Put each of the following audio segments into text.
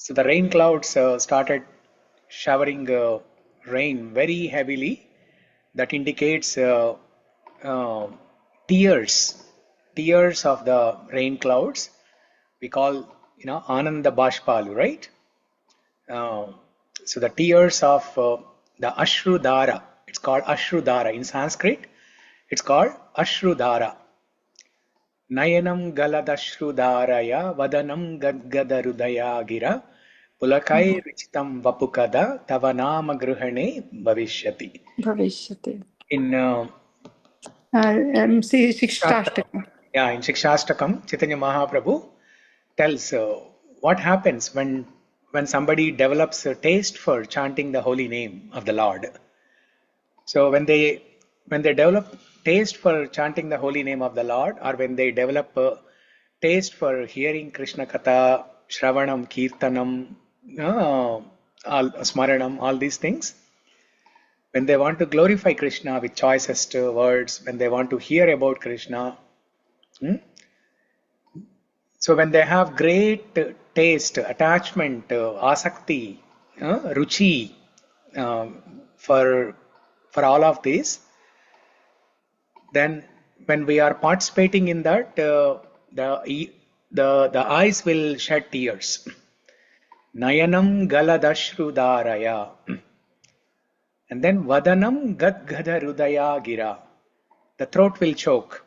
So the rain clouds started showering rain very heavily. That indicates tears of the rain clouds. We call, Ananda Bashpalu, right? So the tears of the Ashrudhara, it's called Ashrudhara. In Sanskrit, it's called Ashrudhara. Nayanam galadashrudharaya vadanam gadgada gira pulakai richitam vapukada tavanama gruhane bhavishyati. In Shikshashtakam. Yeah, in Shikshashtakam, Chaitanya Mahaprabhu tells what happens when somebody develops a taste for chanting the holy name of the Lord. So when they develop taste for chanting the holy name of the Lord, or when they develop a taste for hearing Krishna Katha, Shravanam, Kirtanam, Smaranam, all these things, when they want to glorify Krishna with choicest words, when they want to hear about Krishna, so when they have great taste, attachment, asakti, ruchi for all of this, then when we are participating in that, the eyes will shed tears. Nayanam galadashrudharaya. And then vadanam gadgada gira. The throat will choke.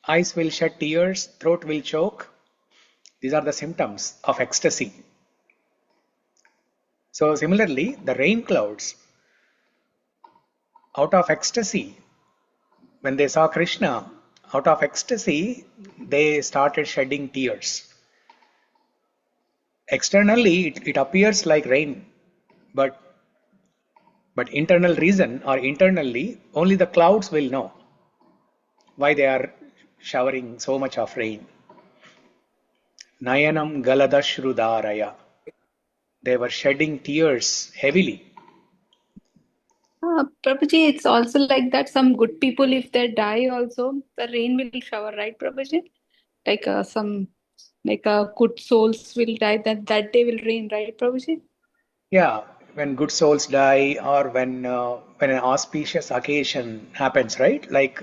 Eyes will shed tears, throat will choke. These are the symptoms of ecstasy. So similarly, the rain clouds, out of ecstasy, when they saw Krishna, out of ecstasy, they started shedding tears. Externally, it appears like rain, but internal reason, or internally, only the clouds will know why they are showering so much of rain. Nayanam galadashrudharaya. They were shedding tears heavily. Prabhuji, it's also like that some good people, if they die also, the rain will shower, right, Prabhuji? Like good souls will die, that day will rain, right, Prabhuji? Yeah, when good souls die, or when an auspicious occasion happens, right? Like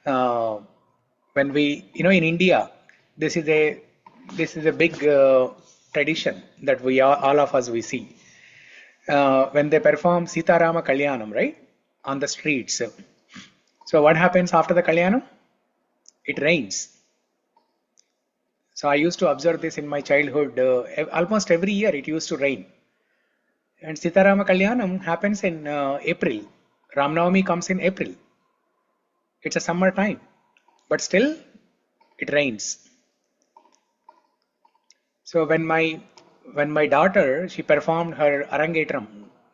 when we, in India, this is a big tradition that all of us we see. When they perform Sītārāma Kalyanam, right, on the streets. So what happens after the Kalyanam? It rains. So I used to observe this in my childhood. Almost every year it used to rain. And Sītārāma Kalyanam happens in April. Ram Navami comes in April. It's a summer time, but still it rains. So when my daughter, she performed her Arangetram,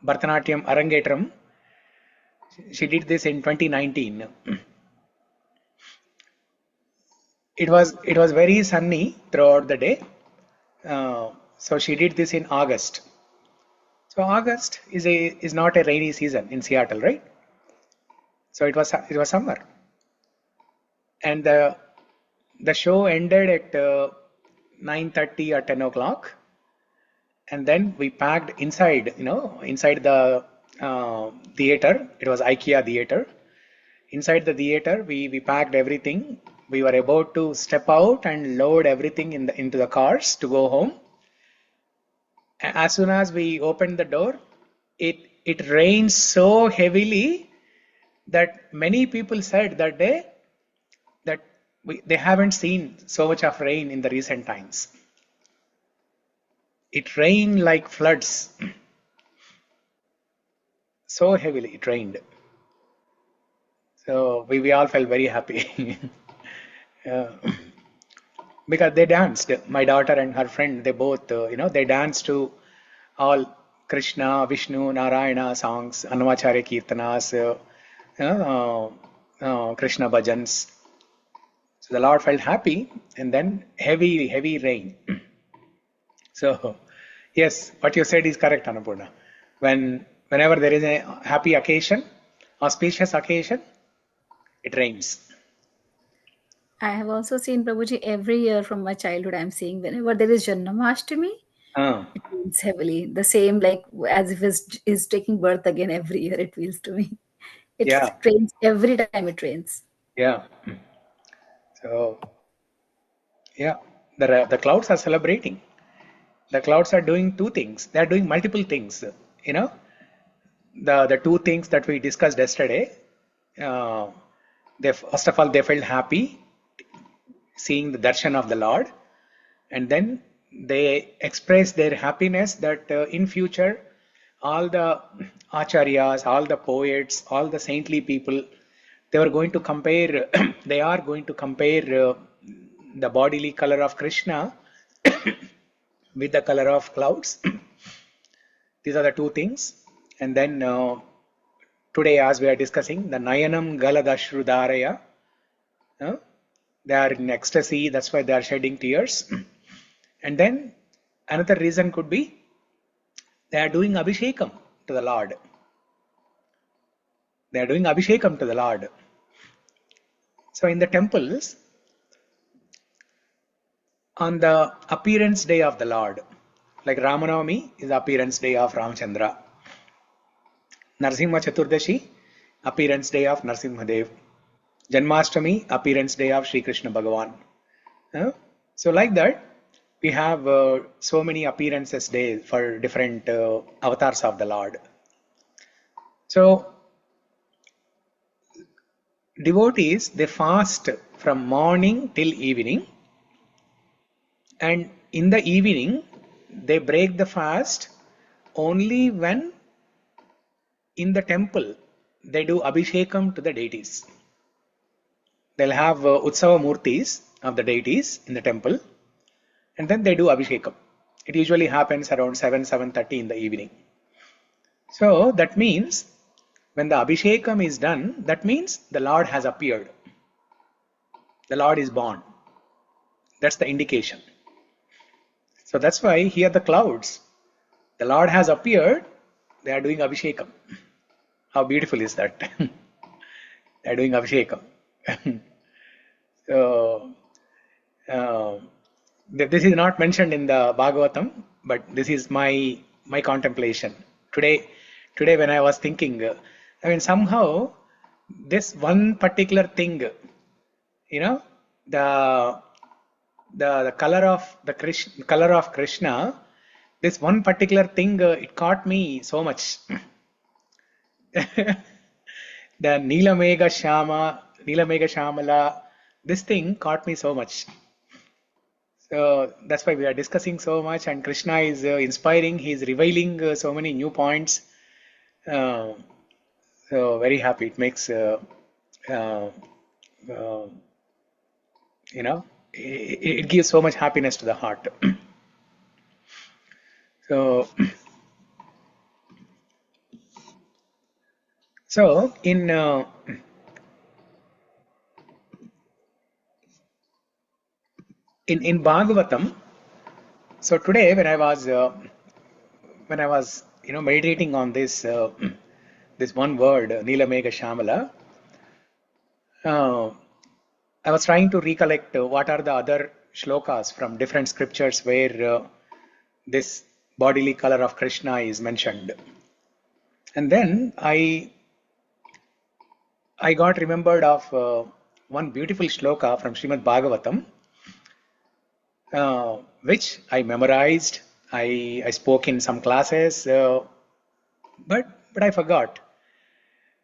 Bharatanatyam Arangetram, she did this in 2019. It was very sunny throughout the day. So she did this in August. So August is not a rainy season in Seattle, right? So it was summer, and the show ended at 9:30 or 10 o'clock, and then we packed inside the theater. It was IKEA theater. Inside the theater, we packed everything. We were about to step out and load everything into the cars to go home. As soon as we opened the door, it rained so heavily that many people said that day that they haven't seen so much of rain in the recent times. It rained like floods. So heavily it rained. So we all felt very happy. Because they danced. My daughter and her friend, they both, they danced to all Krishna, Vishnu, Narayana songs, Annamacharya Kirtanas, Krishna bhajans. So the Lord felt happy, and then heavy rain. So, yes, what you said is correct, Annapurna. Whenever there is a happy occasion, auspicious occasion, it rains. I have also seen, Prabhuji, every year from my childhood, I'm seeing whenever there is Janmashtami, Ah, It feels heavily. The same, like as if is taking birth again every year, it feels to me. It yeah, trains every time it trains. yeah. So, yeah, the clouds are celebrating. The clouds are doing two things. They are doing multiple things. You know, the two things that we discussed yesterday. Uh, they first of all they felt happy seeing the darshan of the Lord, and then they expressed their happiness that in future all the acharyas, all the poets, all the saintly people, they were going to compare. They are going to compare the bodily color of Krishna with the color of clouds. These are the two things. And then today, as we are discussing, the Nayanam Galadashrudaraya, they are in ecstasy, that's why they are shedding tears. And then another reason could be they are doing abhishekam to the Lord. They are doing abhishekam to the Lord. So in the temples, on the appearance day of the Lord, like Ramanavami is the appearance day of Ramachandra. Narsimha Chaturdashi, appearance day of Narsimhadev. Janmashtami, appearance day of Śrī Kṛṣṇa Bhagavan. So like that, we have so many appearances days for different avatars of the Lord. So devotees, they fast from morning till evening, and in the evening they break the fast only when in the temple they do abhishekam to the deities. They'll have utsava murtis of the deities in the temple, and then they do abhishekam. It usually happens around 7:30 in the evening. So that means when the abhishekam is done, that means the Lord has appeared. The Lord is born. That's the indication. So that's why here the clouds, the Lord has appeared, they are doing abhishekam. How beautiful is that? They are doing abhishekam. So this is not mentioned in the Bhagavatam, but this is my contemplation. Today when I was thinking, I mean, somehow this one particular thing, you know, the color of the color of Krishna, this one particular thing, it caught me so much. The Nilamega Shamala, this thing caught me so much. So that's why we are discussing so much, and Krishna is inspiring. He is revealing so many new points. So very happy. It makes you know, it gives so much happiness to the heart. So in Bhagavatam, so today when I was meditating on this this one word Nilamega Shamala, I was trying to recollect what are the other shlokas from different scriptures where this bodily color of Krishna is mentioned, and then I got remembered of one beautiful shloka from Srimad Bhagavatam, which I memorized. I spoke in some classes, but I forgot.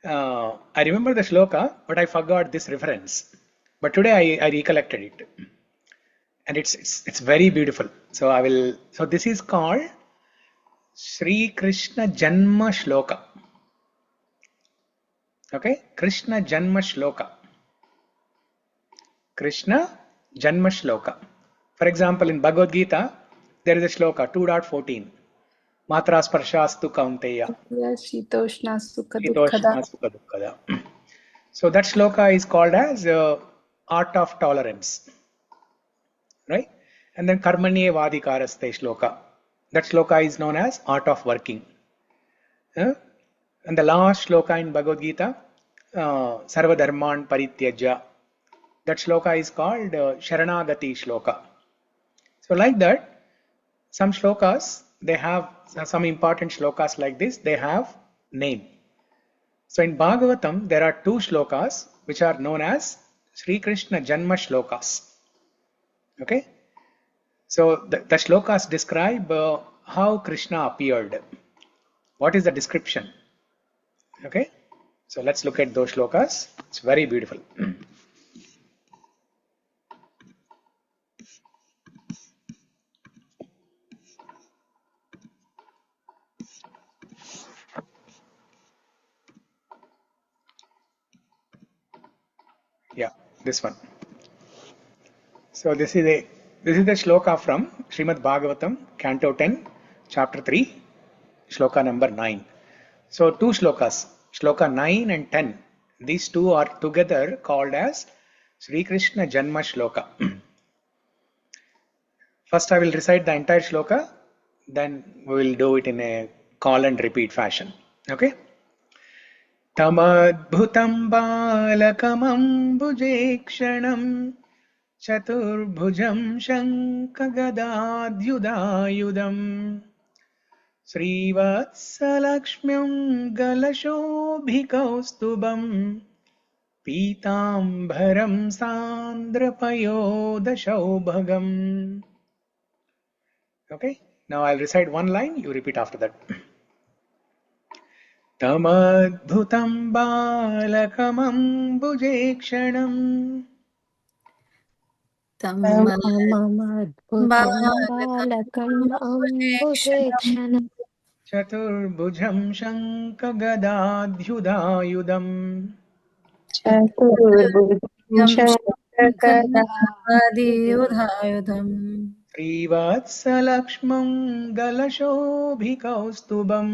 I remember the shloka, but I forgot this reference. But today I recollected it, and it's very beautiful. So I will. So this is called Śrī Kṛṣṇa Janma Sloka. Okay, Kṛṣṇa Janma Sloka. Kṛṣṇa Janma Sloka. For example, in Bhagavad Gita, there is a shloka 2.14. Matra sparshāstu kaunteya. Shitoshna Sukha Shitoshna Dukkada. Sukha Dukkada. So that shloka is called as art of tolerance. Right? And then Karmanye Vadikaraste shloka. That shloka is known as art of working. And the last shloka in Bhagavad Gita, Sarva Dharman Parityajya. That shloka is called Sharanagati shloka. So like that, Some shlokas, they have some important shlokas like this, they have name. So in Bhagavatam, there are two shlokas which are known as Śrī Kṛṣṇa Janma Slokas. Okay? So the shlokas describe how Krishna appeared. What is the description? Okay? So let's look at those shlokas. It's very beautiful. Yeah, this one. So this is the shloka from Srimad Bhagavatam, Canto 10, Chapter 3, shloka number 9. So two shlokas, shloka 9 and 10. These two are together called as Śrī Kṛṣṇa Janma Sloka. First I will recite the entire shloka, then we will do it in a call and repeat fashion. Okay? Tam adbhutaṁ bālakam ambujekṣaṇaṁ catur-bhujaṁ śaṅkha-gadādy-udāyudham śrīvatsa-lakṣmaṁ gala-śobhi-kaustubhaṁ pītāmbaraṁ sāndra-payoda-saubhagam. Okay, now I'll recite one line, you repeat after that. Tam adbhutaṁ bālakam ambujekṣaṇaṁ bālakam ambujekṣaṇaṁ catur-bhujaṁ śaṅkha-gadādy-udāyudham catur-bhujaṁ śrīvatsa-lakṣmaṁ gala-śobhi-kaustubhaṁ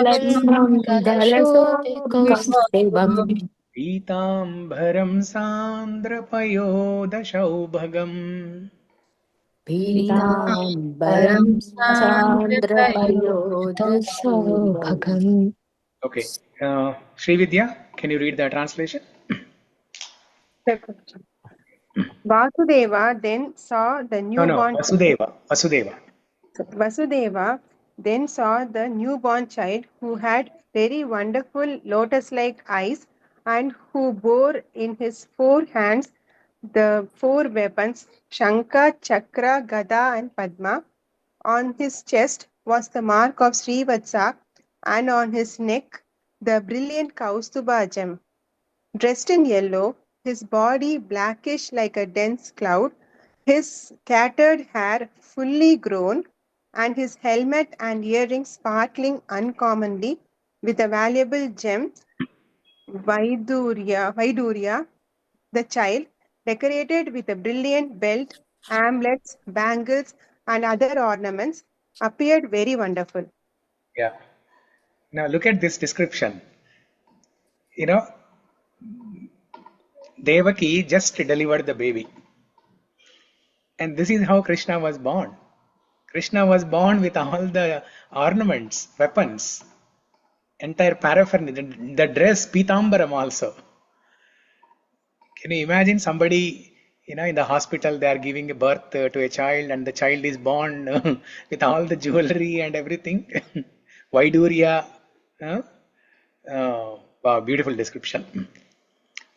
lakmam gala-śobhi-kaustubhaṁ pītāmbaraṁ sāndra-payoda-saubhagam pītāmbaraṁ sāndra-payoda-saubhagam. Okay, Sri Vidya, can you read the translation? Vasudeva then saw the newborn Vasudeva then saw the newborn child who had very wonderful lotus-like eyes and who bore in his 4 hands the 4 weapons Shankha, Chakra, Gada and Padma. On his chest was the mark of Śrīvatsa and on his neck the brilliant Kaustubha gem. Dressed in yellow, his body blackish like a dense cloud, his scattered hair fully grown, and his helmet and earrings sparkling uncommonly with a valuable gem, Vaidurya, the child, decorated with a brilliant belt, amulets, bangles, and other ornaments, appeared very wonderful. Yeah. Now look at this description. You know, Devaki just delivered the baby. And this is how Krishna was born. Krishna was born with all the ornaments, weapons, entire paraphernalia, the dress, pītāmbaraṁ also. Can you imagine somebody, in the hospital, they are giving a birth to a child and the child is born with all the jewelry and everything. Vaidurya. Wow, beautiful description.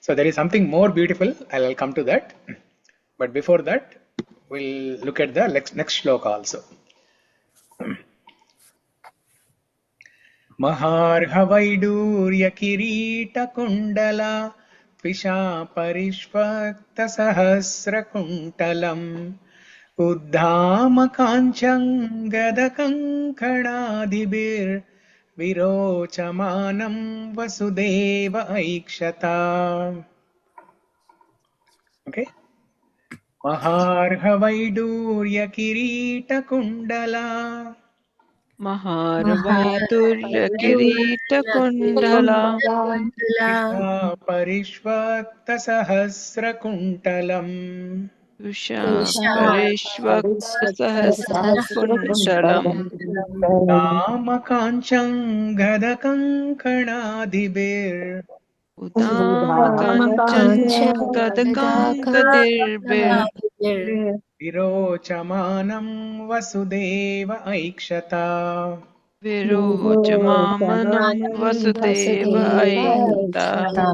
So there is something more beautiful. I'll come to that. But before that, we'll look at the next shloka also. mahārha-vaidūrya-kirīṭa-kuṇḍala tviṣā pariṣvakta-sahasra-kuntalam uddāma-kāñcy-aṅgada-kaṅkaṇādibhir virocamānaṁ vasudeva aikṣata. Okay. mahārha-vaidūrya-kirīṭa-kuṇḍala mahārha-vaidūrya-kirīṭa-kuṇḍala tviṣā pariṣvakta-sahasra-kuntalam tviṣā pariṣvakta-sahasra-kuntalam uddāma-kāñcy-aṅgada-kaṅkaṇādibhir uddāma-kāñcy-aṅgada-kaṅkādibhir virocamānaṁ vasudeva aikṣata. virocamānaṁ vasudeva aikṣata.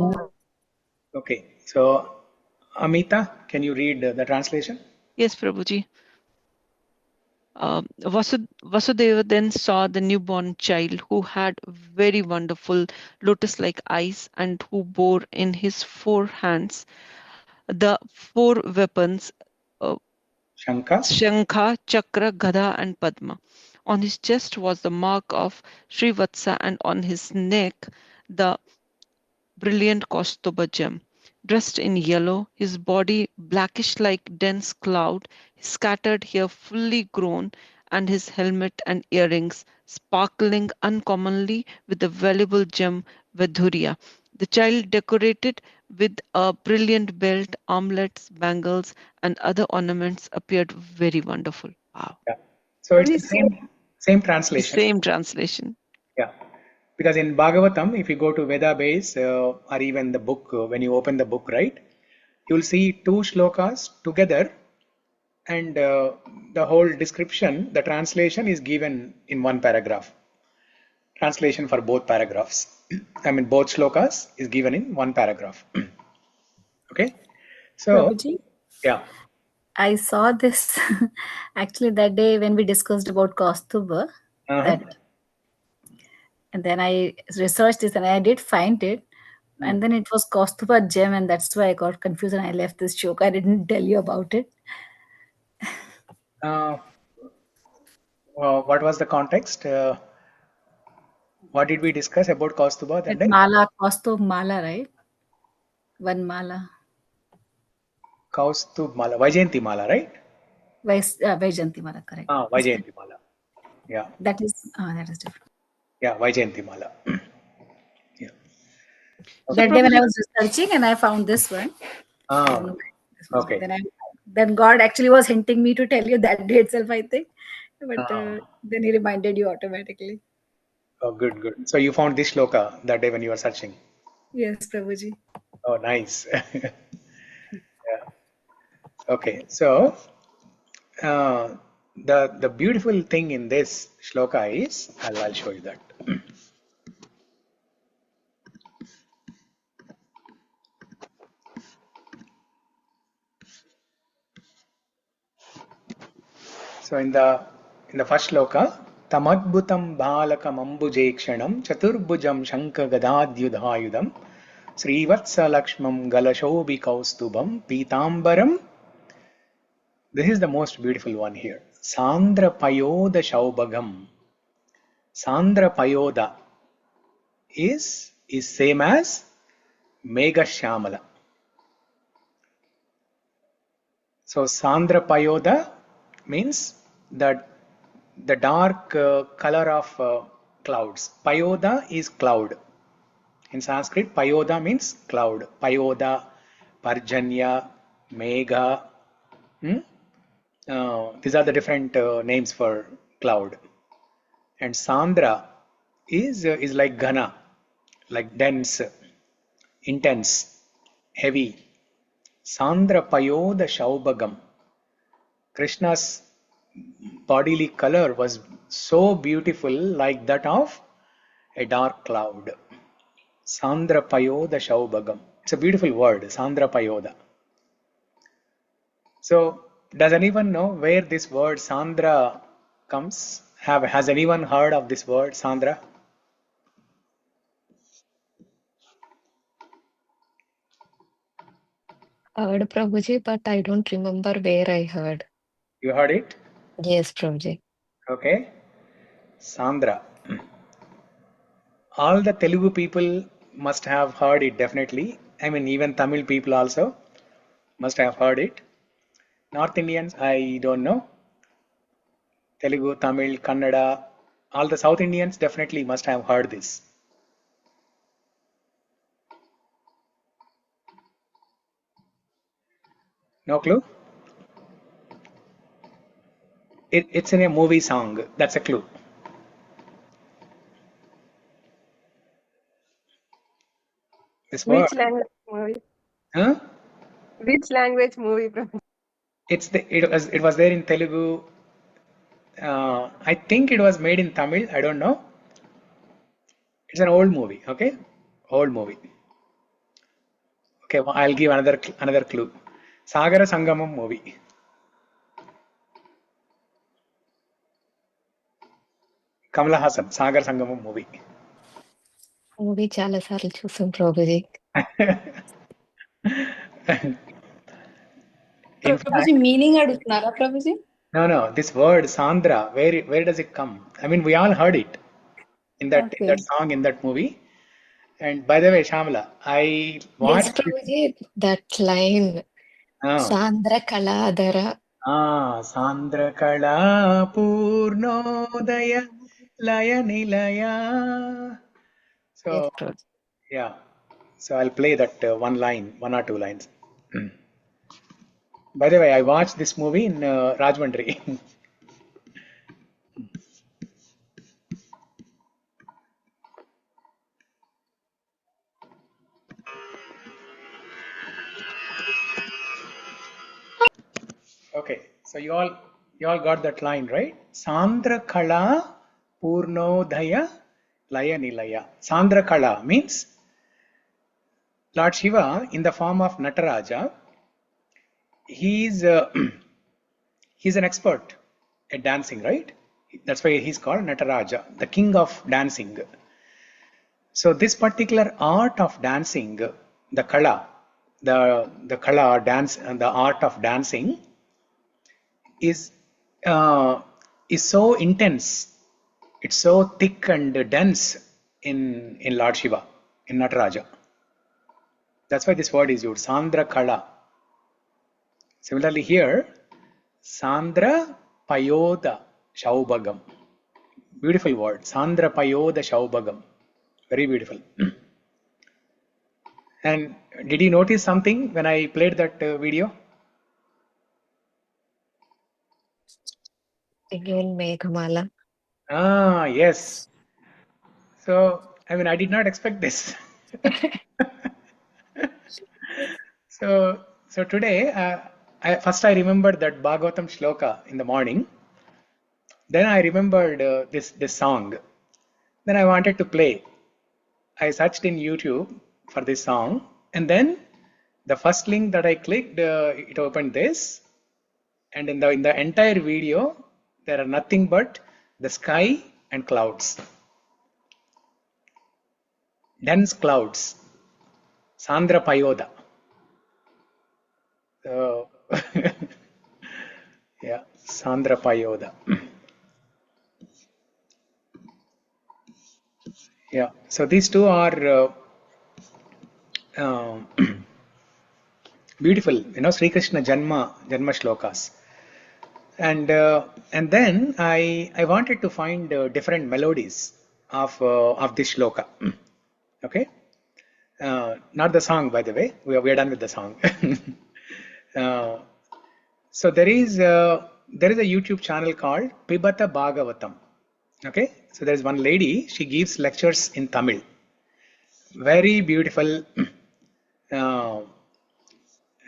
Okay, so Amita, can you read the translation? Yes, Prabhuji. Vasudeva then saw the newborn child who had very wonderful lotus-like eyes and who bore in his 4 hands the 4 weapons, Shankha. Shankha, Chakra, Gada and Padma. On his chest was the mark of Śrīvatsa and on his neck the brilliant Kaustubha-bhujaṁ. Dressed in yellow, his body blackish like dense cloud, his scattered hair fully grown, and his helmet and earrings sparkling uncommonly with the valuable gem Vaidūrya. The child decorated with a brilliant belt, armlets, bangles, and other ornaments appeared very wonderful. Wow. Yeah. So it's the same translation. Same translation. Yeah. Because in Bhagavatam, if you go to Veda base or even the book, when you open the book, right, you'll see 2 shlokas together, and the whole description, the translation is given in 1 paragraph. Translation for both paragraphs. I mean, both shlokas is given in 1 paragraph. Okay. So, Prabhuji, yeah. I saw this actually that day when we discussed about Kaustubha. That, and then I researched this and I did find it. And then it was Kaustubha gem, and that's why I got confused and I left this joke. I didn't tell you about it. Well, what was the context? What did we discuss about Kaustubha that day? Mala, Kaustubh Mala, right? 1 mala. Kaustubh Mala, Vaijayanti Mala, right? Vaijayanti Mala, correct. Vaijayanti Mala. Yeah. That is different. Yeah, Vaijayanti Mala. Yeah. That day when I was researching and I found this one. Okay. Then God actually was hinting me to tell you that day itself, I think. But then he reminded you automatically. Oh, good, good. So you found this shloka that day when you were searching? Yes, Prabhuji. Oh, nice. Yeah. Okay, so the beautiful thing in this shloka is, I'll show you that. So in the first shloka, tam adbhutaṁ bālakam ambujekṣaṇaṁ catur-bhujaṁ śaṅkha-gadādy-udāyudham śrīvatsa-lakṣmaṁ gala-śobhi-kaustubhaṁ pītāmbaraṁ. This is the most beautiful one here. Sāndra-payoda-saubhagam. Sāndra-payoda is same as Megha-shyamala. So sāndra-payoda means that the dark color of clouds. Payoda is cloud. In Sanskrit, payoda means cloud. Payoda, parjanya, megha. These are the different names for cloud. And sandra is like ghana, like dense, intense, heavy. Sāndra-payoda-saubhagam. Krishna's bodily color was so beautiful, like that of a dark cloud. Sāndra-payoda-saubhagam. It's a beautiful word, Sāndra-payoda. So, does anyone know where this word Sandra comes? Has anyone heard of this word Sandra? Heard Prabhuji, but I don't remember where I heard. You heard it? Yes, Prabhuji. Okay. Sandra. All the Telugu people must have heard it definitely. I mean, even Tamil people also must have heard it. North Indians, I don't know. Telugu, Tamil, Kannada, all the South Indians definitely must have heard this. No clue? It's in a movie song. That's a clue. This word. Which language movie? Huh? Which language movie? Prabhuji? It was there in Telugu. I think it was made in Tamil. I don't know. It's an old movie. Okay, old movie. Okay, well, I'll give another clue. Sagara Sangamam movie. Kamala Hassan, Sagar Sangamam movie. Movie చాలా సార్లు చూసాం Prabhuji. Prabhuji meaning అడుగుతున్నారా Prabhuji? No. This word Sandra, where does it come? I mean, we all heard it in that song, in that movie. And by the way, Shamala, I watched. Yes, Prabhuji, that line. Sandra Kaladara. Sandra Kala Purnodaya Laya Nilaya. So Yes, yeah, so I'll play that one or two lines. By the way, I watched this movie in Rajmundry. Okay, so you all got that line, right? Sandra Kala Purnodaya Laya Nilaya. Sandra Kala means Lord Shiva in the form of Nataraja. He's an expert at dancing, right? That's why he's called Nataraja, the king of dancing. So this particular art of dancing, the kala, the kala dance, and the art of dancing is so intense. It's so thick and dense in Lord Shiva, in Nataraja. That's why this word is used, Sandra Kala. Similarly here, sāndra-payoda-saubhagam. Beautiful word, sāndra-payoda-saubhagam. Very beautiful. And did you notice something when I played that video? again Meghamala. Yes. So, I mean, I did not expect this. So today, first I remembered that Bhagavatam Shloka in the morning. Then I remembered this song. Then I wanted to play. I searched in YouTube for this song, and then the first link that I clicked, it opened this, and in the entire video there are nothing but the sky and clouds, dense clouds, sāndra-payoda. So yeah, sāndra-payoda. Yeah, so these two are beautiful, Śrī Kṛṣṇa Janma Slokas. And then I wanted to find different melodies of this shloka. Okay, not the song, by the way. We are done with the song. So there is a YouTube channel called Pibata Bhagavatam. Okay, so there is one lady. She gives lectures in Tamil. Very beautiful. I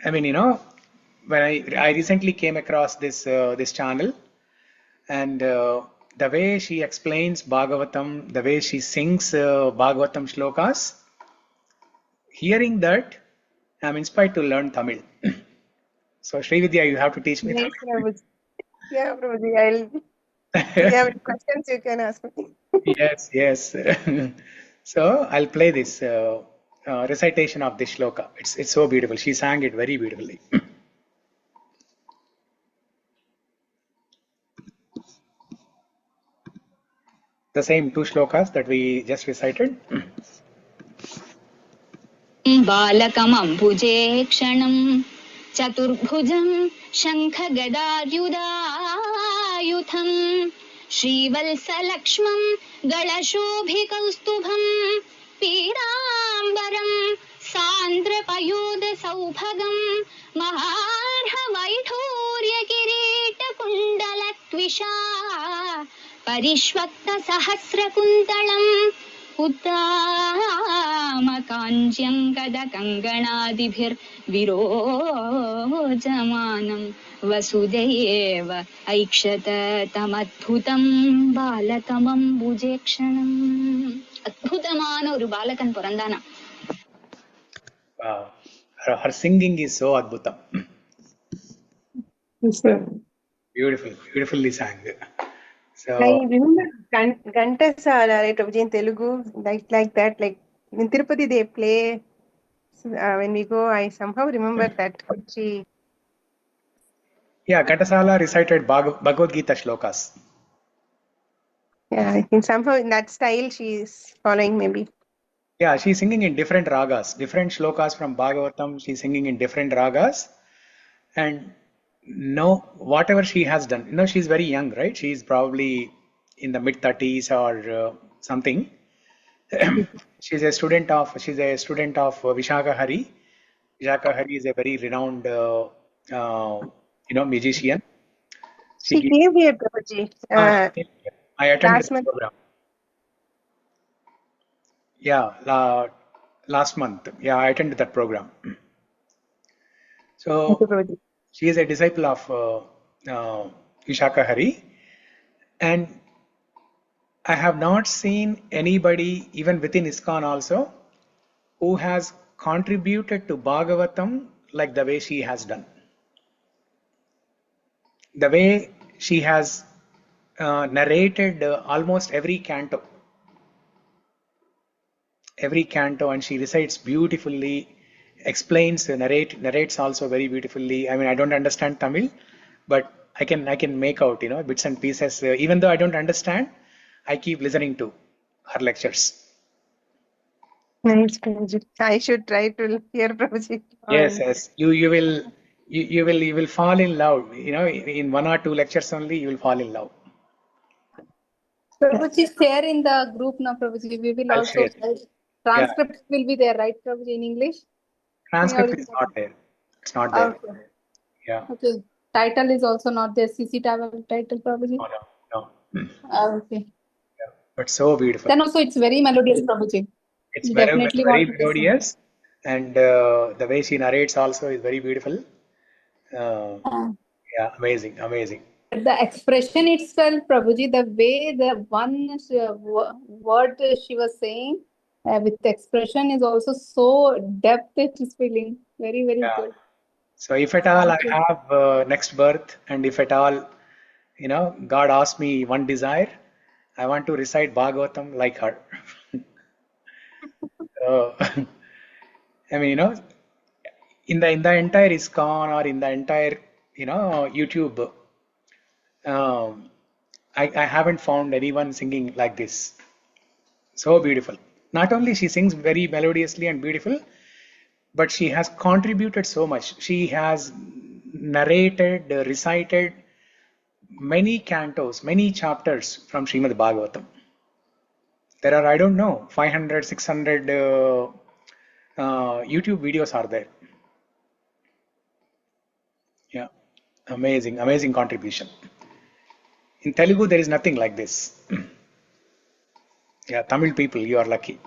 mean, when I recently came across this channel, and the way she explains Bhagavatam, the way she sings Bhagavatam shlokas, hearing that, I'm inspired to learn Tamil. So Srividya, you have to teach me. Yes, Prabhuji. Yeah, Prabhuji, if you have any questions, you can ask me. Yes. So I'll play this recitation of this shloka. It's so beautiful. She sang it very beautifully. The same two shlokas that we just recited. bālakam ambujekṣaṇaṁ catur-bhujaṁ śaṅkha-gadādy-udāyudham śrīvatsa-lakṣmaṁ gala-śobhi-kaustubhaṁ pītāmbaraṁ sāndra-payoda-saubhagam mahārha-vaidūrya-kirīṭa-kuṇḍala tviṣā pariṣvakta-sahasra-kuntalam uddāma-kāñcy-aṅgada-kaṅkaṇādibhir virocamānaṁ virocamānaṁ vasudeva aikṣata tam adbhutaṁ bālakam ambujekṣaṇaṁ. அற்புதமான ஒரு பாலகன் பிறந்தானா. Wow. Her singing is so adbhutam. Beautifully sang. So I remember Ghantasala, right, Prabhuji, in Telugu, like that, like in Tirupati they play. When we go, I somehow remember that she. yeah, Ghantasala recited Bhagavad Gita shlokas. Yeah, I think somehow in that style she is following maybe. Yeah, she's singing in different ragas, different shlokas from Bhagavatam. She's singing in different ragas, and whatever she has done, she's very young, right? She's probably in the mid-30s or something. She's a student of Vishaka Hari. Vishaka Hari is a very renowned, musician. She came here, Prabhuji. I attended the month. program. Yeah, last month. Yeah, I attended that program. So she is a disciple of Vishaka Hari, and I have not seen anybody, even within ISKCON also, who has contributed to Bhagavatam like the way she has done. The way she has narrated almost every canto, and she recites beautifully, explains, narrates also very beautifully. I mean, I don't understand Tamil, but I can make out, bits and pieces. Even though I don't understand, I keep listening to her lectures. Nice, Prabhuji. I should try to hear Prabhuji. Yes. You will fall in love. In 1 or 2 lectures only, you will fall in love. Prabhuji, share in the group now, Prabhuji. We will also share. Transcript will be there, right, Prabhuji, in English? Transcript is not there. It's not there. Okay. Yeah. Okay. Title is also not there. CC title, Prabhuji? No. Okay. Yeah. But so beautiful. Then also it's very melodious, Prabhuji. It's very melodious, and the way she narrates also is very beautiful. Yeah, amazing. The expression itself, Prabhuji, the way the one word she was saying with the expression is also so depth it is feeling. Very good. So if at all I have next birth, and if at all, God asks me one desire, I want to recite Bhagavatam like her. I mean, in the entire ISKCON or in the entire, YouTube, I haven't found anyone singing like this. So beautiful. Not only she sings very melodiously and beautiful, but she has contributed so much. She has narrated, recited many cantos, many chapters from Srimad Bhagavatam. There are, I don't know, 500, 600 YouTube videos are there. Yeah, amazing contribution. In Telugu, there is nothing like this. Yeah, Tamil people, you are lucky.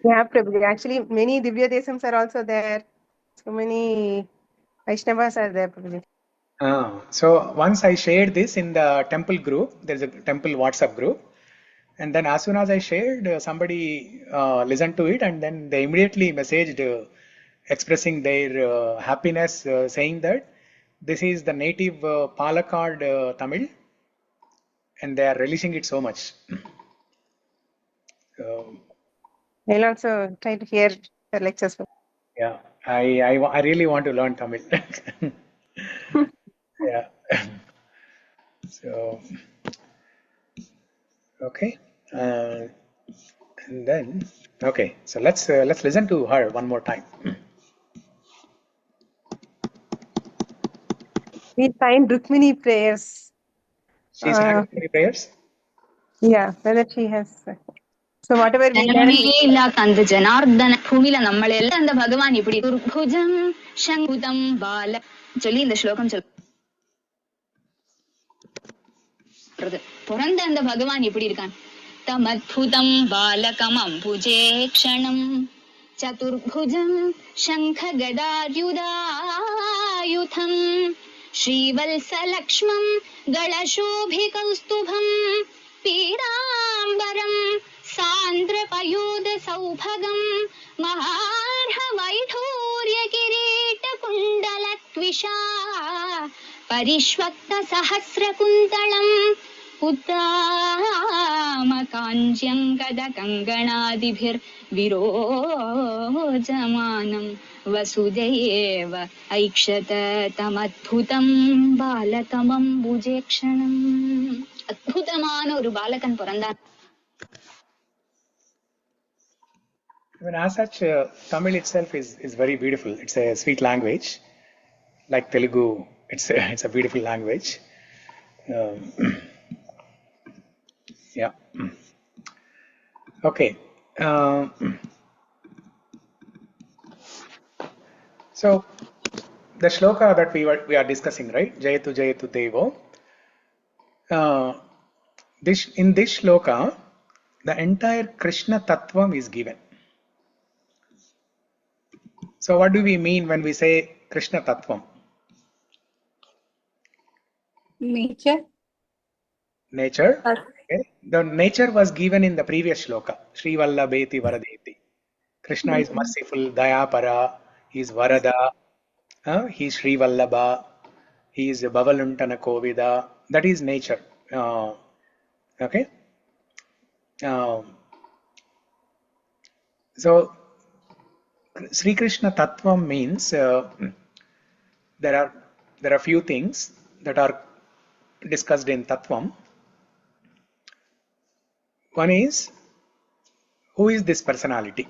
Yeah, Prabhuji. Actually, many Divya Desams are also there. So many Vaishnavas are there, Prabhuji. So once I shared this in the temple group, there's a temple WhatsApp group. And then as soon as I shared, somebody listened to it, and then they immediately messaged expressing their happiness, saying that this is the native Palakkad Tamil, and they are relishing it so much. I'll also try to hear the lectures. Yeah, I really want to learn Tamil. Yeah. So, okay. And then, okay, so let's listen to her one more time. We find Rukmini prayers. She's having many prayers? Yeah, whether she has. So whatever we learn. அந்த ஜனார்தன பூமியில நம்மளெல்லாம் அந்த பகவான் இப்படி catur-bhujaṁ சங்குதம் பால சொல்லி இந்த ஸ்லோகம் சொல்றது. பிறந்த அந்த பகவான் எப்படி இருக்கான்? தம் அத்புதம் பாலகம் அம்புஜேக்ஷணம் catur-bhujaṁ śaṅkha-gadādy-udāyudham sāndra-payudaṁ śrīvatsa-lakṣmaṁ gala-śobhi-kaustubhaṁ pītāmbaraṁ sāndra-payoda-saubhagam mahārha-vaidūrya-kirīṭa-kuṇḍala tviṣā pariṣvakta-sahasra-kuntalam uddāma-kāñcy-aṅgada-kaṅkaṇādibhir virocamānaṁ vasudeva aikṣata tam-adbhutaṁ bālakam ambujekṣaṇaṁ. அற்புதமான ஒரு பாலகன் பிறந்தான். Even as such, Tamil itself is very beautiful. It's a sweet language, like Telugu. It's a beautiful language. Yeah. Okay. So the shloka that we are discussing, right? Jayatu Jayatu Devo. In this shloka, the entire Krishna tatwam is given. So what do we mean when we say Krishna tatwam? Nature. Nature. Okay. The nature was given in the previous shloka. Shri Vallabheti Varadeti. Krishna is merciful, Dayapara, he is Varada, he is Shri Vallabha, he is Bhavaluntana Kovida. That is nature. Okay. So Śrī Kṛṣṇa tatwam means there are few things that are discussed in tatwam. One is, who is this personality?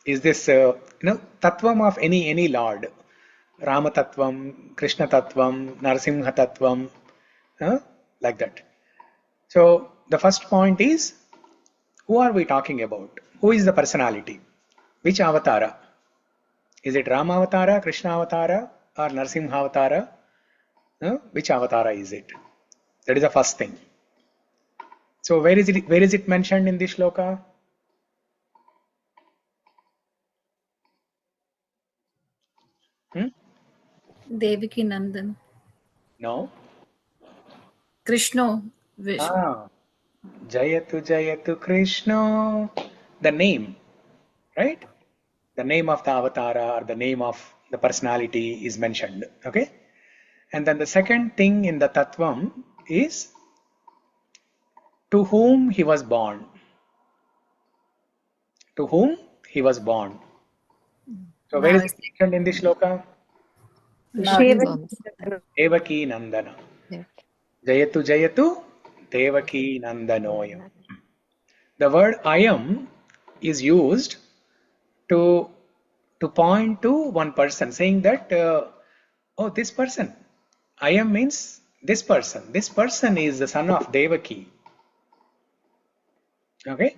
Is this tatwam of any lord? Rama tatwam, Krishna tatwam, Narasimha tatwam, like that. So the first point is, who are we talking about? Who is the personality? Which avatara? Is it Rama avatara, Krishna avatara, or Narasimha avatara? Which avatara is it? That is the first thing. So where is it mentioned in this shloka? Devaki Nandan. No. Krishna. Jayatu Jayatu Krishna. The name, right? The name of the avatara or the name of the personality is mentioned. Okay. And then the second thing in the tatwam is to whom he was born. To whom he was born. So where is it mentioned in this shloka? Devaki Nandana. Jayatu Jayatu Devaki Nandanoyam. The word ayam is used to point to one person, saying that oh, this person. Ayam means this person. This person is the son of Devaki. Okay,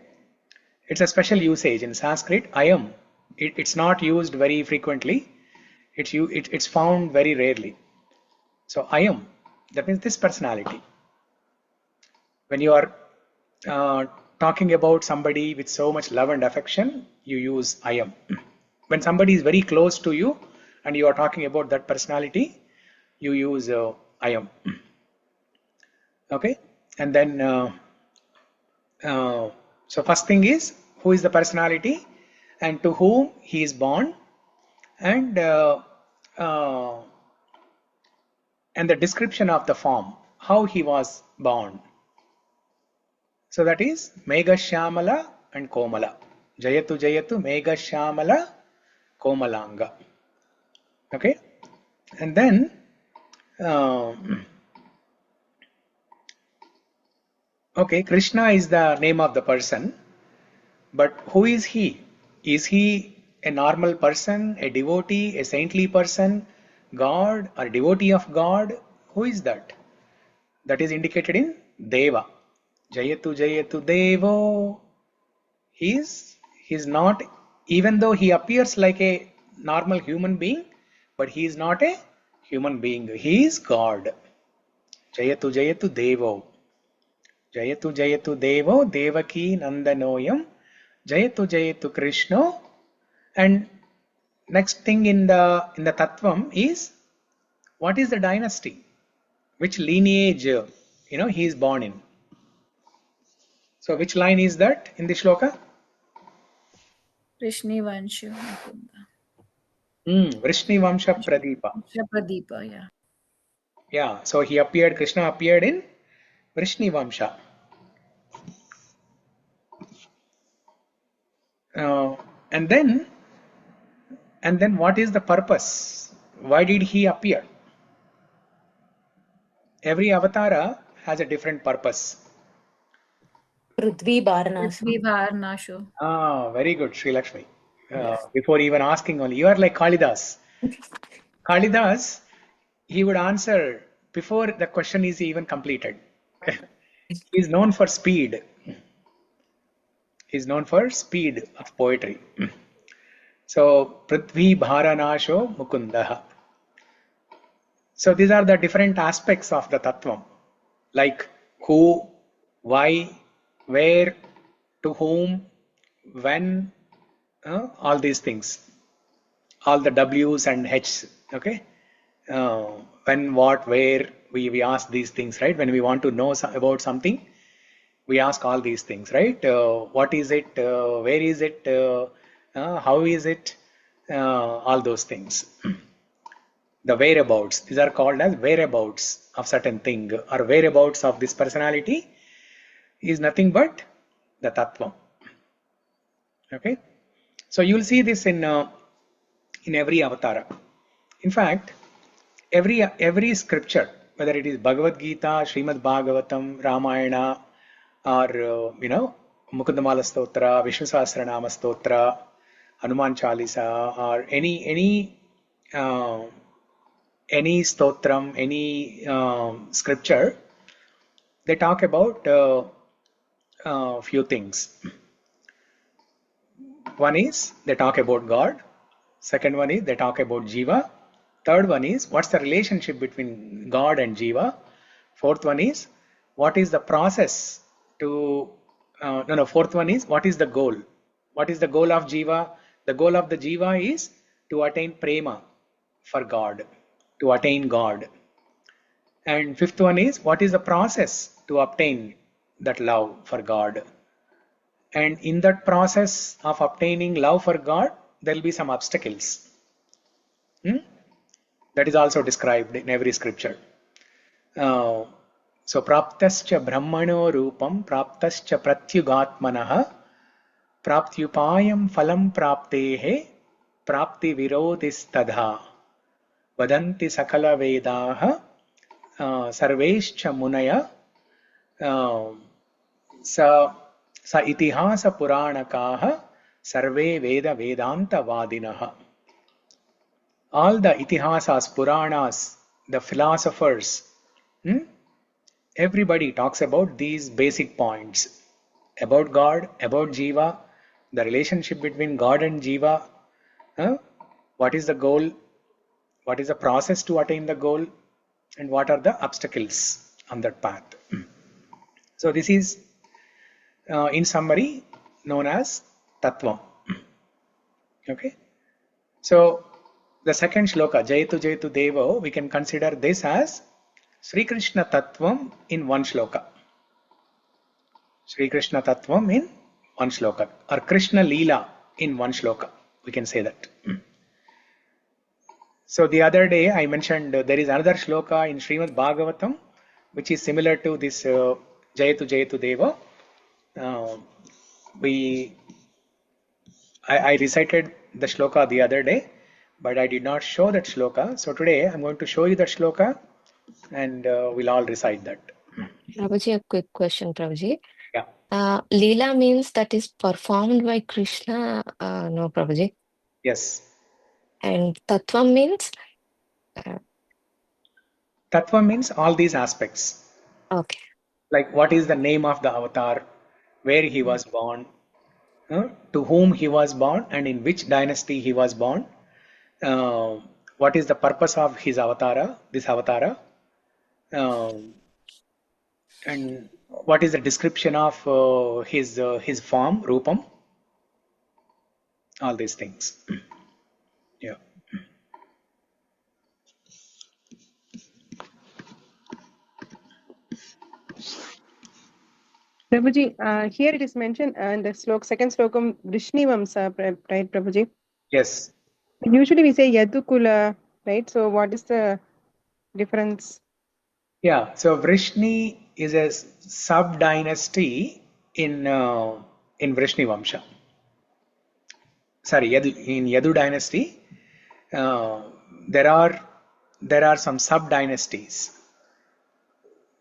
it's a special usage in Sanskrit. Ayam, it's not used very frequently. It's found very rarely. So ayam, that means this personality. When you are talking about somebody with so much love and affection, you use ayam. When somebody is very close to you and you are talking about that personality, you use ayam. Okay, and then so first thing is, who is the personality and to whom he is born, and the description of the form, how he was born. So that is Megha Shyamala and Komala. Jayatu Jayatu Megha Shyamala Komalanga. Okay, and then okay, Krishna is the name of the person, but who is he? Is he a normal person, a devotee, a saintly person, God or devotee of God? Who is that? That is indicated in Deva. Jayatu Jayatu Devo. He is not, even though he appears like a normal human being, but he is not a human being. He is God. Jayatu Jayatu Devo. Jayatu Jayatu Devo Devaki Nandanoyam. Jayatu Jayatu Krishna. And next thing in the tatwam is what is the dynasty? Which lineage, he is born in? So which line is that in the shloka? Vrishnivansha Mukunda. Vrishnivansha Pradeepa. Pradeepa, yeah. Yeah, so Krishna appeared in Vrishnivamsha. And then what is the purpose? Why did he appear? Every avatara has a different purpose. Prithvi Varnashu. Very good, Sri Lakshmi. Before even asking only, you are like Kalidas. Kalidas, he would answer before the question is even completed. He is known for speed. He is known for speed of poetry. So, Prithvi Bharanasho Mukundaha. So, these are the different aspects of the tatwam, like who, why, where, to whom, when, all these things. All the W's and H's, okay? When, what, where, we ask these things, right? When we want to know about something, we ask all these things, right? What is it? Where is it? How is it? All those things. The whereabouts, these are called as whereabouts of certain thing, or whereabouts of this personality is nothing but the tatwam. Okay, so you will see this in every avatara. In fact, every scripture, whether it is Bhagavad Gita, Srimad Bhagavatam, Ramayana, or Mukundamala Stotra, Vishnu Sahasranama Stotra, Hanuman Chalisa, or any stotram, any scripture, they talk about few things. One is they talk about God. Second one is they talk about Jiva. Third one is what's the relationship between God and Jiva. Fourth one is what is the process to fourth one is what is the goal. What is the goal of Jiva? The goal of the Jiva is to attain prema for God, to attain God. And fifth one is what is the process to obtain that love for God. And in that process of obtaining love for God, there will be some obstacles. That is also described in every scripture. So, praptascha brahmano rupam, praptascha pratyugatmanaha, praptyupayam phalam praptehe, prapti virodhistadha, vadanti sakala vedaha, sarvescha munaya, sa itihasa puranakaha, sarve veda vedanta vadinaha. All the itihasas, puranas, the philosophers, everybody talks about these basic points about God, about Jiva, the relationship between God and Jiva, what is the goal, what is the process to attain the goal, and what are the obstacles on that path. So this is in summary known as tatwam. Okay, so the second shloka, Jayatu Jayatu Devo, we can consider this as Śrī Kṛṣṇa tatwam in one shloka. Śrī Kṛṣṇa tatwam in one shloka, or Krishna Leela in one shloka, we can say that. So the other day I mentioned there is another shloka in Srimad Bhagavatam which is similar to this Jayatu Jayatu Deva. I recited the shloka the other day, but I did not show that shloka. So today I'm going to show you that shloka, and we'll all recite that. Prabhuji, a quick question, Prabhuji. Yeah. Leela means that is performed by Krishna, no, Prabhuji? Yes. And Tatvam means? Tatva means all these aspects. Okay. Like what is the name of the avatar, where he was born, to whom he was born, and in which dynasty he was born. What is the purpose of his avatara, this avatara, and what is the description of his form, rupam, all these things. Yeah. Prabhuji, here it is mentioned in the second slokam, Vrishņivamsa, right, Prabhuji? Yes. Usually we say Yadukula, right? So what is the difference? Yeah, so Vrishni is a sub-dynasty in Vrishņivamsha. Sorry, in Yadu dynasty, there are some sub-dynasties.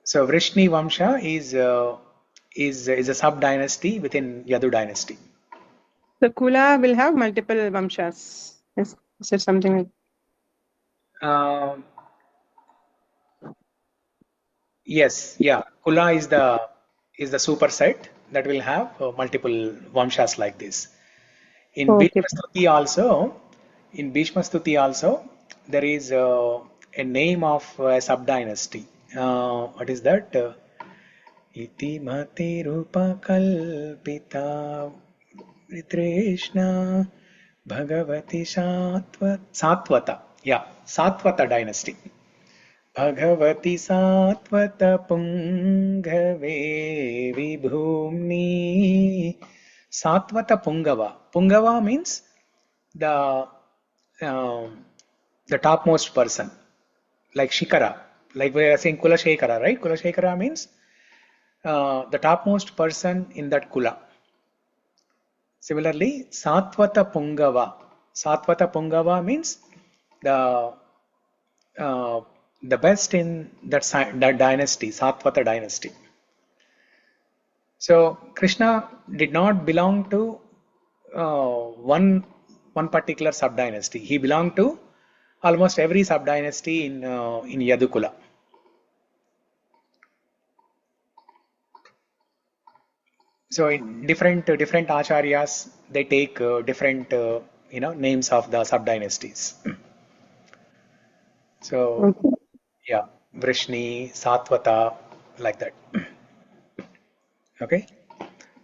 So Vrishņivamsha is a sub-dynasty within Yadu dynasty. So Kula will have multiple Vamshas. Is it something like? Yes, yeah. Kula is the superset that will have multiple Vamshas like this. In Okay. Bhishma Stuti also, there is a name of a sub-dynasty. What is that? Iti mati rupa kalpita Krishna Bhagavati Satvata. Yeah, Satvata dynasty. Bhagavati Satvata Pungave Vibhumni. Satvata Pungava. Pungava means the topmost person, like Shikara, like we are saying Kula Shekara, right? Kula Shekara means the topmost person in that Kula. Similarly, Satvata Pungava. Satvata Pungava means the best in that dynasty, Satvata dynasty. So Krishna did not belong to one particular sub-dynasty. He belonged to almost every sub-dynasty in Yadukula. So in different acharyas, they take different names of the sub-dynasties. So yeah, Vrishni, Satvata, like that. Okay.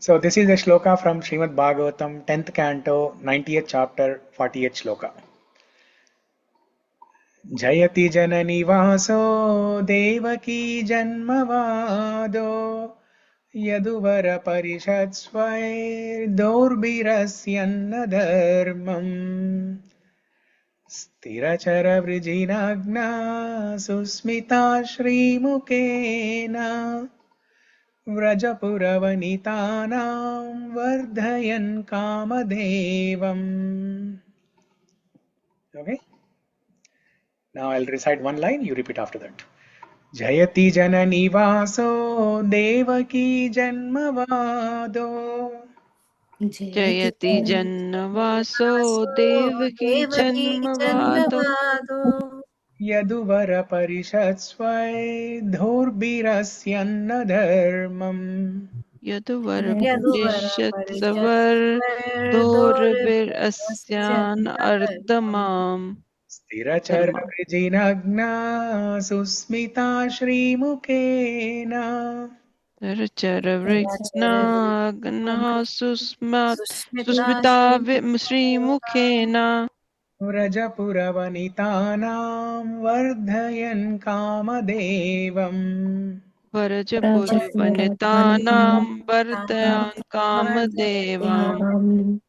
So this is a shloka from Srimad Bhagavatam, 10th canto, 90th chapter, 40th shloka. Jayati janani vaso devaki janmavado yaduvara parishatsvair dorbirasyanna dharmam sthirachara vrijinagna susmita shrimukena Vrajapuravanitānām vardhayan kāmadevam. Okay. Now I'll recite one line, you repeat after that. Jayati janani vaso devaki janmavado. Jayati Jannavaso Devaki Janmavado Yaduvara parishatsvai dhorbirasyanna dharmam. Yaduvara Parishatsavar Dorvir Asyan Ardamam Sthirachara vrijinagna susmita shrimukena. Sthirachara Vrigna Susmita Srimukena Vrajapuravanitānām vardhayan kāmadevam. Varajapuravanitānām Vardhayan Kāmadevam.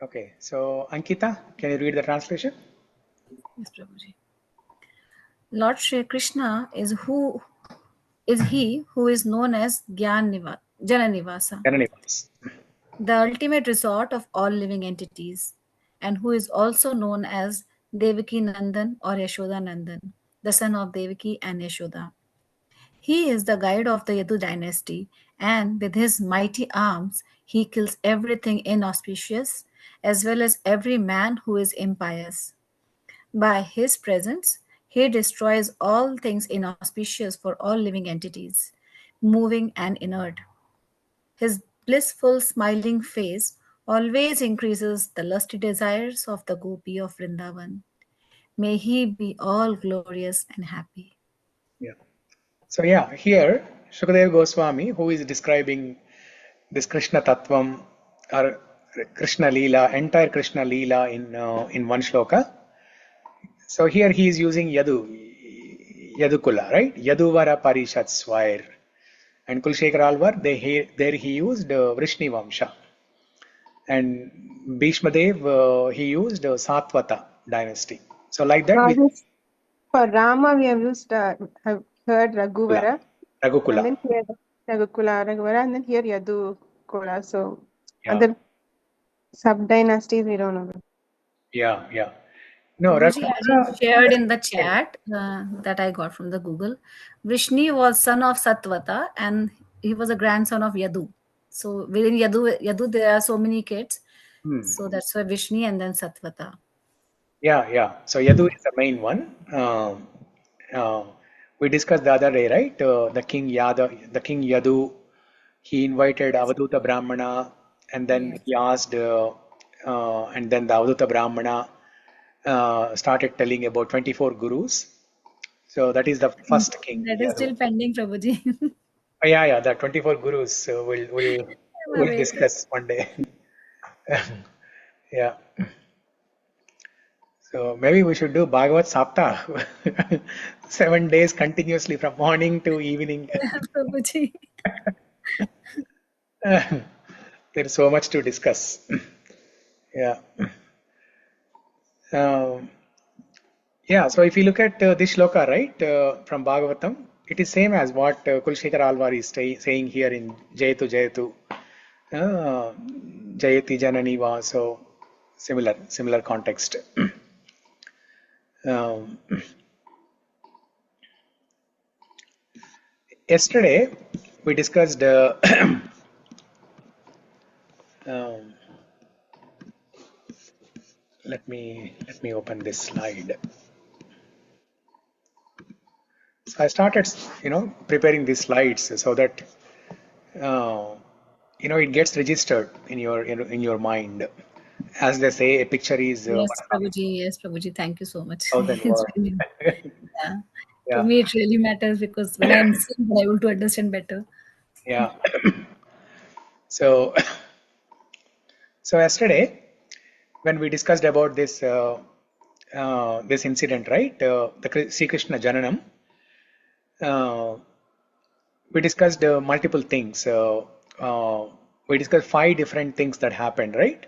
Okay, so Ankita, can you read the translation? Yes, Prabhuji. Lord Shri Krishna is he who is known as Jananivasa, the ultimate resort of all living entities, and who is also known as Devaki Nandan or Yashoda Nandan, the son of Devaki and Yashoda. He is the guide of the Yadu dynasty, and with his mighty arms, he kills everything inauspicious, as well as every man who is impious. By his presence, he destroys all things inauspicious for all living entities, moving and inert. His blissful, smiling face always increases the lusty desires of the gopi of Vrindavan. May he be all glorious and happy. Yeah. So yeah, here Shukadeva Goswami, who is describing this Krishna tatwam or Krishna Leela, entire Krishna Leela in one shloka. So here he is using Yadukula, right? Yaduvara Parishatsvair. And Kulshekara Alvar, there he used Vrishni Vamsha. And Bhishma Dev, he used Satvata dynasty. So like that, for Rama, we have used, I've heard Raghuvara. Raghukula. And then here Raghuvara, and then here Yadukula. So other sub-dynasties, we don't know. Yeah. No, Prabhuji, I just shared in the chat that I got from the Google. Vrishni was son of Satvata and he was a grandson of Yadu. So within Yadu there are so many kids. So that's why Vrishni and then Satvata. Yeah. So Yadu is the main one. We discussed the other day, right? The king Yadu, he invited Avadhuta Brahmana, and then he asked, and then the Avadhuta Brahmana started telling about 24 gurus. So that is the first king. That is still pending, Prabhuji. Yeah, the 24 gurus we'll discuss one day. Yeah. So maybe we should do Bhagavat Saptah, 7 days continuously from morning to evening. Prabhuji. There's so much to discuss. Yeah. So if you look at this shloka, right, from Bhagavatam, it is same as what Kulshekara Alvar is saying here in Jayatu, Jayati Janani Va. So similar context. Yesterday we discussed let me open this slide. So I started preparing these slides so that it gets registered in your mind. As they say, a picture is Yes, Prabhuji. Thank you so much. Yeah. To me, it really matters because when I'm seeing, I'm able to understand better. Yeah. So yesterday, when we discussed about this this incident, right, the Śrī Kṛṣṇa Janma, we discussed multiple things. We discussed 5 different things that happened, right?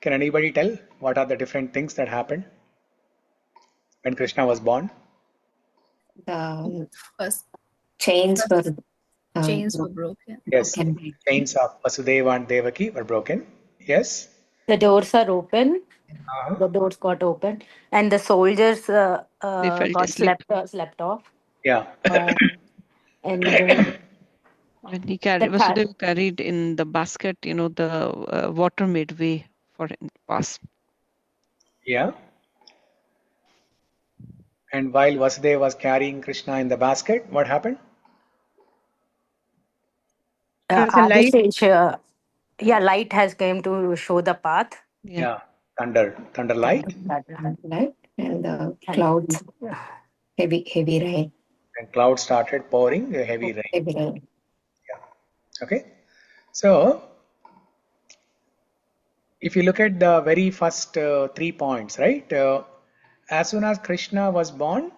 Can anybody tell what are the different things that happened when Krishna was born? First, Chains were broken. Yes, chains of Vasudeva and Devaki were broken. Yes. The doors are open. The doors got open, and the soldiers got slept off. Yeah. And then when Vasudeva carried in the basket, the water made way for him to pass. Yeah. And while Vasudeva was carrying Krishna in the basket, what happened? Light has came to show the path. Yeah. Thunder light. Light and the clouds, heavy rain. And clouds started pouring heavy rain. Heavy rain. Yeah. Okay. So if you look at the very first 3 points, right? As soon as Krishna was born,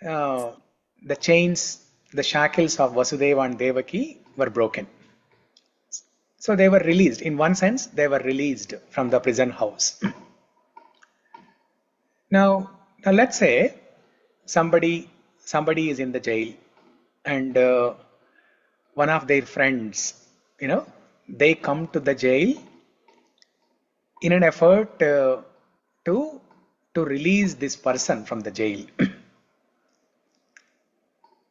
the chains, the shackles of Vasudeva and Devaki were broken. So they were released. In one sense, they were released from the prison house. Now let's say somebody is in the jail, and one of their friends, they come to the jail in an effort to release this person from the jail.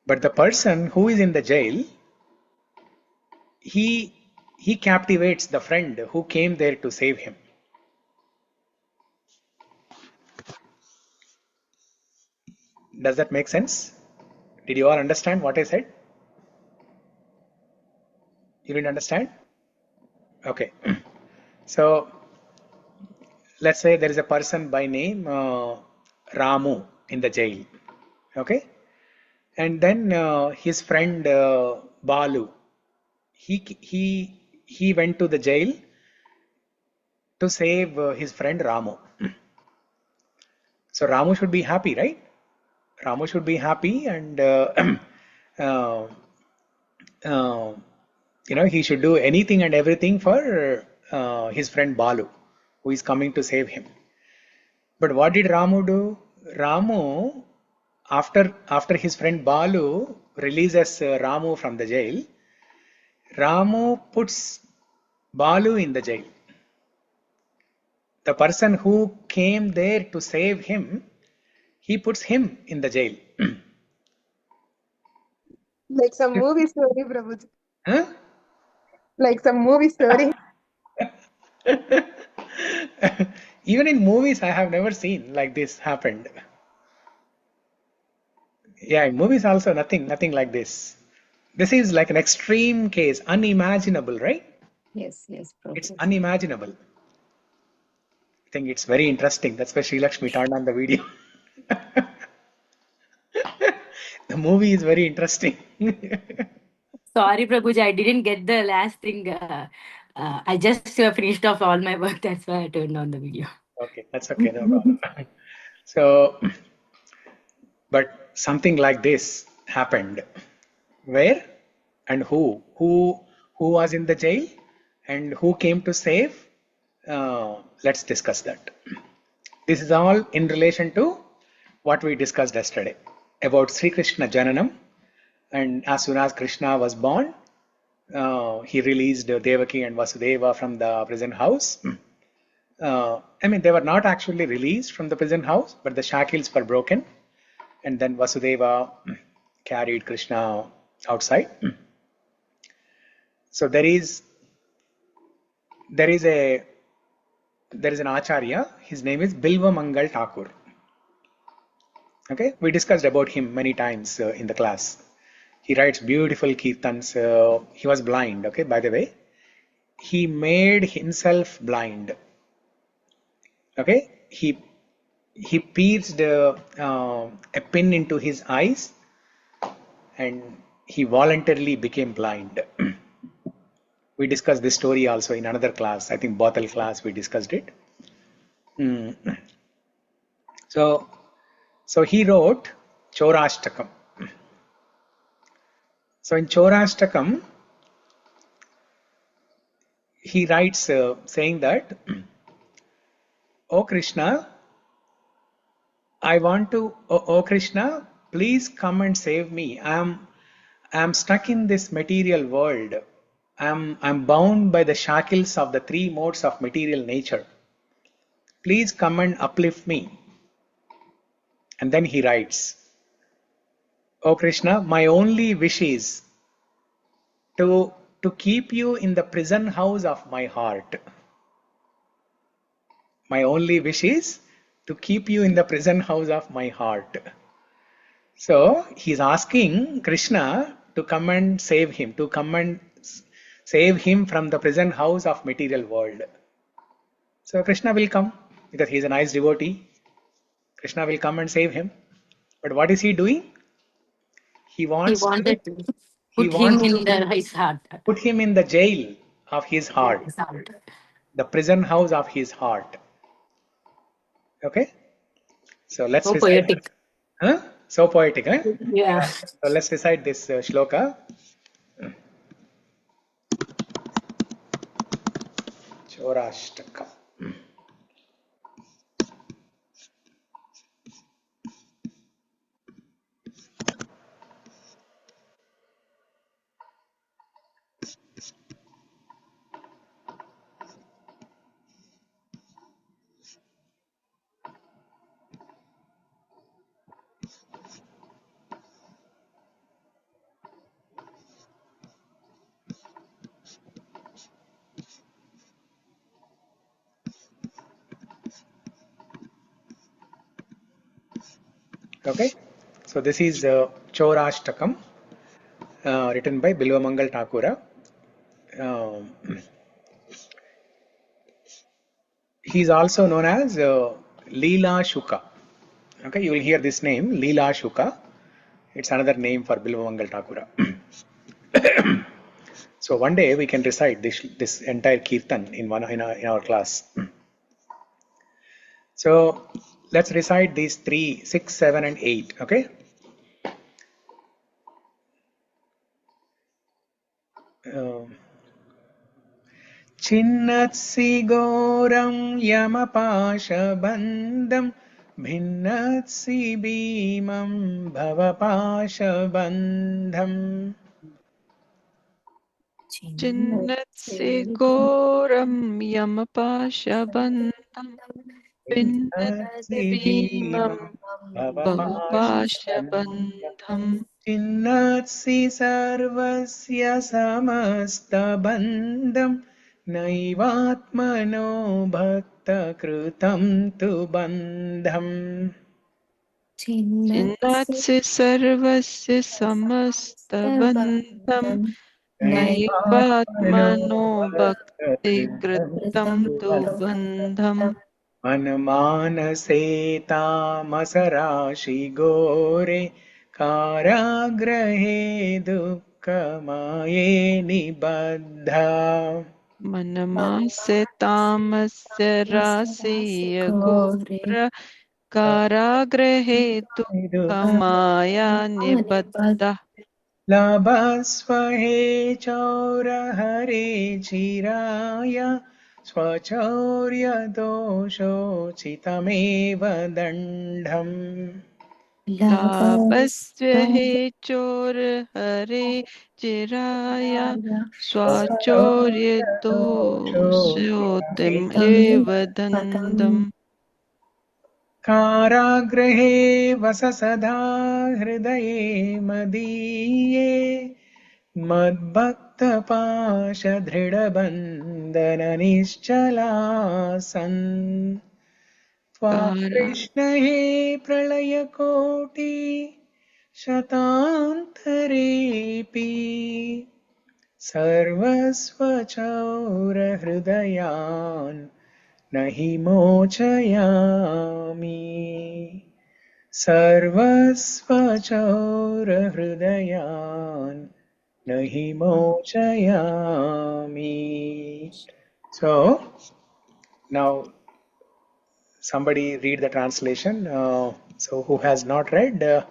But the person who is in the jail, he captivates the friend who came there to save him. Does that make sense? Did you all understand what I said? You didn't understand? Okay. So let's say there is a person by name Ramu in the jail. Okay. And then his friend Balu, he went to the jail to save his friend Ramu. So Ramu should be happy, right? Ramu should be happy, and he should do anything and everything for his friend Balu, who is coming to save him. But what did Ramu do? Ramu, after his friend Balu releases Ramu from the jail, Ramu puts Balu in the jail. The person who came there to save him, he puts him in the jail. Like some movie story, Prabhuji. Huh? Like some movie story. Even in movies, I have never seen like this happened. Yeah, in movies also nothing like this. This is like an extreme case, unimaginable, right? Yes, yes, It's Prabhuji. unimaginable. I think it's very interesting. That's why Sri Lakshmi turned on the video. The movie is very interesting. Sorry, Prabhuji, I didn't get the last thing. I just finished off all my work. That's why I turned on the video. Okay, that's okay, no problem. So, but something like this happened. Where and who? Who was in the jail and who came to save? Let's discuss that. This is all in relation to what we discussed yesterday about Śrī Kṛṣṇa Janma. And as soon as Krishna was born, he released Devaki and Vasudeva from the prison house. They were not actually released from the prison house, but the shackles were broken. And then Vasudeva carried Krishna outside. So there is an Acharya. His name is Bilva Mangal Thakur. Okay, we discussed about him many times in the class. He writes beautiful kirtans. He was blind. Okay, by the way, he made himself blind. Okay, he pierced a pin into his eyes, and he voluntarily became blind. We discussed this story also in another class. I think Bothal class we discussed it. So he wrote Chorashtakam. So in Chorashtakam, he writes saying that, "O Krishna, O Krishna, please come and save me. I am stuck in this material world. I'm bound by the shackles of the three modes of material nature. Please come and uplift me." And then he writes, "O Krishna, my only wish is to keep you in the prison house of my heart. My only wish is to keep you in the prison house of my heart." So he's asking Krishna to come and save him, to come and save him from the prison house of material world. So Krishna will come because he is a nice devotee. Krishna will come and save him. But what is he doing? He wants to His heart. put him in the jail of his heart, the prison house of his heart. Okay? So let's So recite. poetic. Huh? So poetic, huh? Yeah. So let's recite this shloka. Chorashtakam. Okay, so this is Chorashtakam, written by Bilva Mangal Thakura. He is also known as Leela Shuka. Okay, you will hear this name, Leela Shuka. It's another name for Bilva Mangal Thakura. So one day we can recite this entire kirtan in our class. So let's recite these 3, 6, 7, and 8. Okay. छिन्नत्सि घोरं यमपाशबन्धं भिन्नत्सि भीमं भवपाशबन्धम् चिन्नत्सि घोरं यमपाशबन्धं भिन्नत्सि भिन्नत्सि भीमं भीमं भवपाशबन्धम् छिन्नत्सि सर्वस्य समस्तबन्धं नैवात्मनो भक्तकृतं तु बन्धम् छिन्नत्सि सर्वस्य समस्तबन्धं नैवात्मनो भक्तिकृतं तु बन्धम् मनमानसे तामसराशि घोरे काराग्रहे दुःखमाये निबद्धा मनमास्य तामस्य राशिय घोर कारागृहे दुःखमाया निबद्धः लभस्व हे चौरहरे चिराय स्वचौर्यदोषोचितमेव दण्डम् लाभस्य हे चोर हरे चिराय स्वाचौर्यदोषोऽतिमेव दण्डम् कारागृहे वस सदा हृदये मदीये मद्भक्तपाशदृढबन्धननिश्चलासन् त्वां कृष्ण हे प्रलयकोटि शतान्तरेऽपि सर्वस्वचौरहृदयान् न हि मोचयामि सर्वस्वचौरहृदयान् न हि मोचयामि. So now somebody read the translation. So who has not read?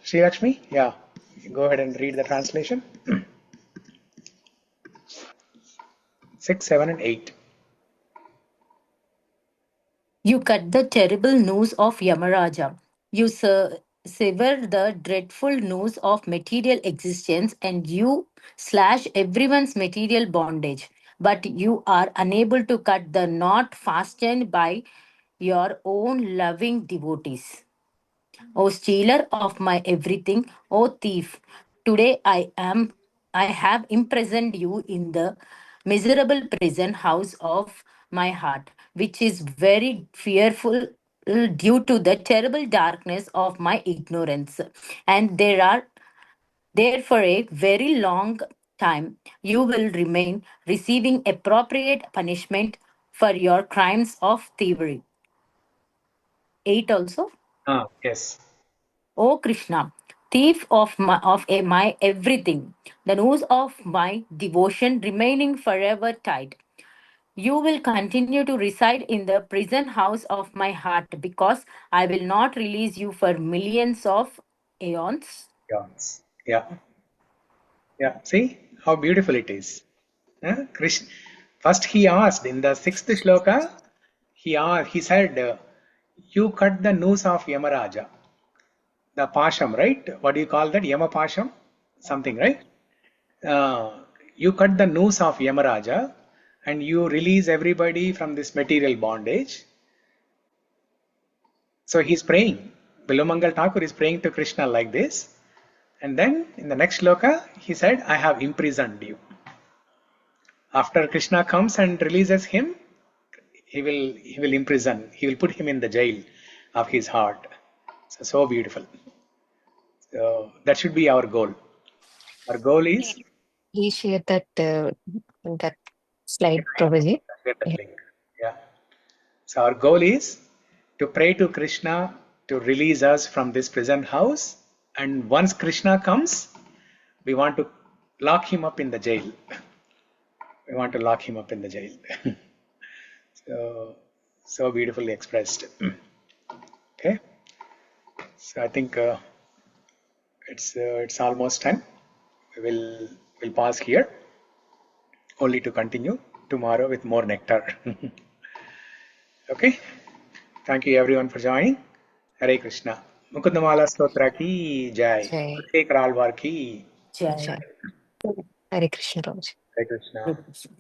Sri Lakshmi? Yeah, go ahead and read the translation. 6, 7 and 8. You cut the terrible noose of Yamaraja. You sever the dreadful noose of material existence and you slash everyone's material bondage. But you are unable to cut the knot fastened by your own loving devotees. O stealer of my everything, O thief, today I have imprisoned you in the miserable prison house of my heart, which is very fearful due to the terrible darkness of my ignorance. And there for a very long time you will remain receiving appropriate punishment for your crimes of thievery. 8 also. Yes. O Krishna, thief of my everything, the noose of my devotion remaining forever tied. You will continue to reside in the prison house of my heart because I will not release you for millions of aeons. Yeah. Yeah. See how beautiful it is. Krishna. First he asked in the 6th shloka, he said, you cut the noose of Yamaraja. The pasham, right? What do you call that? Yama pasham? Something, right? You cut the noose of Yamaraja and you release everybody from this material bondage. So he's praying. Bilomangal Thakur is praying to Krishna like this. And then in the next shloka, he said, I have imprisoned you. After Krishna comes and releases him, he will imprison. He will put him in the jail of his heart. So beautiful. So that should be our goal. Our goal is. Please share that slide, Prabhuji. Share that link. Yeah. So our goal is to pray to Krishna to release us from this prison house. And once Krishna comes, we want to lock him up in the jail. We want to lock him up in the jail. So beautifully expressed. Okay. So I think it's almost time. We will we'll pause here, only to continue tomorrow with more nectar. Okay. Thank you everyone for joining. Hare Krishna. Mukundamala Stotra ki jai. Jai. Alvar ki Jai. Jai. Hare Krishna, Prabhuji. Hare Krishna. Hare Krishna.